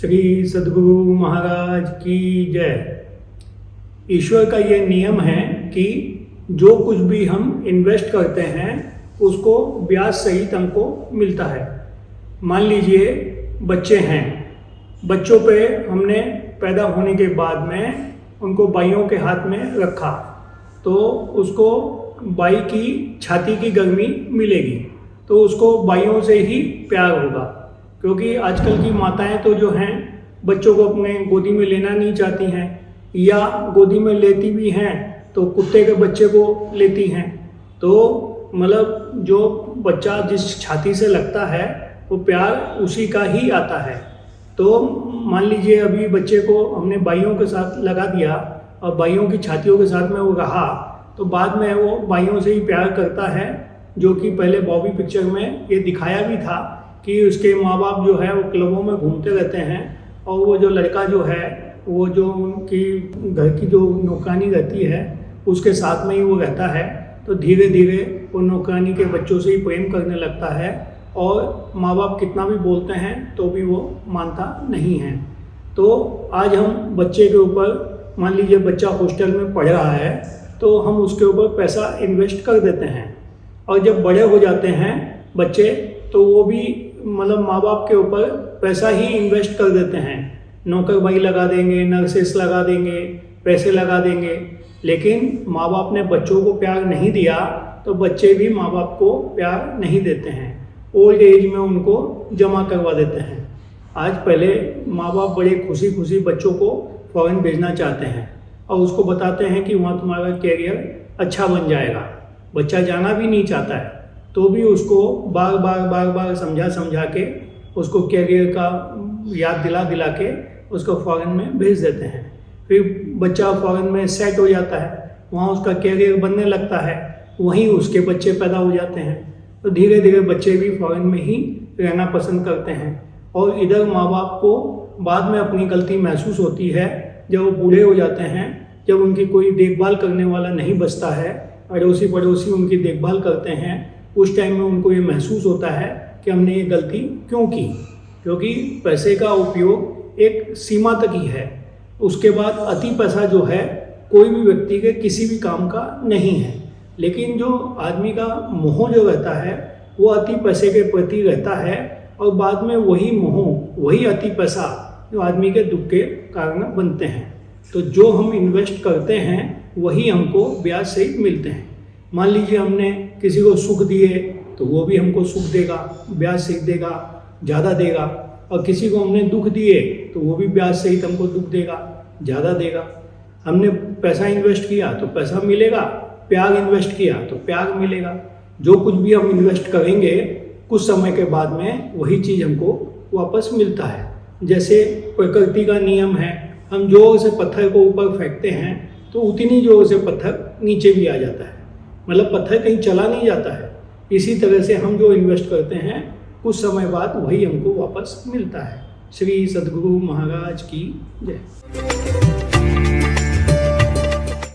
श्री सद्गुरु महाराज की जय। ईश्वर का ये नियम है कि जो कुछ भी हम इन्वेस्ट करते हैं उसको ब्याज सहित हमको मिलता है। मान लीजिए बच्चे हैं, बच्चों पे हमने पैदा होने के बाद में उनको बाइयों के हाथ में रखा तो उसको बाई की छाती की गर्मी मिलेगी, तो उसको बाइयों से ही प्यार होगा। क्योंकि आजकल की माताएं तो जो हैं बच्चों को अपने गोदी में लेना नहीं चाहती हैं, या गोदी में लेती भी हैं तो कुत्ते के बच्चे को लेती हैं। तो मतलब जो बच्चा जिस छाती से लगता है वो प्यार उसी का ही आता है। तो मान लीजिए अभी बच्चे को हमने बाइयों के साथ लगा दिया और बाइयों की छातियों के साथ में वो रहा, तो बाद में वो बाइयों से ही प्यार करता है। जो कि पहले बॉबी पिक्चर में ये दिखाया भी था कि उसके माँ बाप जो है वो क्लबों में घूमते रहते हैं और वो जो लड़का जो है वो जो उनकी घर की जो नौकरानी रहती है उसके साथ में ही वो रहता है। तो धीरे धीरे वो नौकरानी के बच्चों से ही प्रेम करने लगता है और माँ बाप कितना भी बोलते हैं तो भी वो मानता नहीं है। तो आज हम बच्चे के ऊपर, मान लीजिए बच्चा हॉस्टल में पढ़ रहा है तो हम उसके ऊपर पैसा इन्वेस्ट कर देते हैं, और जब बड़े हो जाते हैं बच्चे तो वो भी मतलब माँ बाप के ऊपर पैसा ही इन्वेस्ट कर देते हैं। नौकर भाई लगा देंगे, नर्सेस लगा देंगे, पैसे लगा देंगे, लेकिन माँ बाप ने बच्चों को प्यार नहीं दिया तो बच्चे भी माँ बाप को प्यार नहीं देते हैं। ओल्ड एज में उनको जमा करवा देते हैं। आज पहले माँ बाप बड़े खुशी खुशी बच्चों को फॉरेन भेजना चाहते हैं और उसको बताते हैं कि वहाँ तुम्हारा कैरियर अच्छा बन जाएगा। बच्चा जाना भी नहीं चाहता है तो भी उसको बार बार समझा के उसको कैरियर का याद दिला के उसको फॉरेन में भेज देते हैं। फिर बच्चा फॉरेन में सेट हो जाता है, वहाँ उसका कैरियर बनने लगता है, वहीं उसके बच्चे पैदा हो जाते हैं। तो धीरे धीरे बच्चे भी फॉरेन में ही रहना पसंद करते हैं और इधर माँ बाप को बाद में अपनी गलती महसूस होती है जब वो बूढ़े हो जाते हैं, जब उनकी कोई देखभाल करने वाला नहीं बचता है, अड़ोसी पड़ोसी उनकी देखभाल करते हैं। उस टाइम में उनको ये महसूस होता है कि हमने ये गलती क्यों की, क्योंकि पैसे का उपयोग एक सीमा तक ही है। उसके बाद अति पैसा जो है कोई भी व्यक्ति के किसी भी काम का नहीं है। लेकिन जो आदमी का मोह जो रहता है वो अति पैसे के प्रति रहता है, और बाद में वही मोह, वही अति पैसा जो आदमी के दुख के कारण बनते हैं। तो जो हम इन्वेस्ट करते हैं वही हमको ब्याज सहित मिलते हैं। मान लीजिए हमने किसी को सुख दिए तो वो भी हमको सुख देगा, ब्याज सहित देगा, ज़्यादा देगा। और किसी को हमने दुख दिए तो वो भी ब्याज सहित हमको दुख देगा, ज़्यादा देगा। हमने पैसा इन्वेस्ट किया तो पैसा मिलेगा, प्यार इन्वेस्ट किया तो प्यार मिलेगा। जो कुछ भी हम इन्वेस्ट करेंगे कुछ समय के बाद में वही चीज़ हमको वापस मिलता है। जैसे प्रकृति का नियम है, हम जोर से पत्थर को ऊपर फेंकते हैं तो उतनी जोर से पत्थर नीचे भी आ जाता है, मतलब पत्थर कहीं चला नहीं जाता है। इसी तरह से हम जो इन्वेस्ट करते हैं कुछ समय बाद वही हमको वापस मिलता है। श्री सद्गुरु महाराज की जय।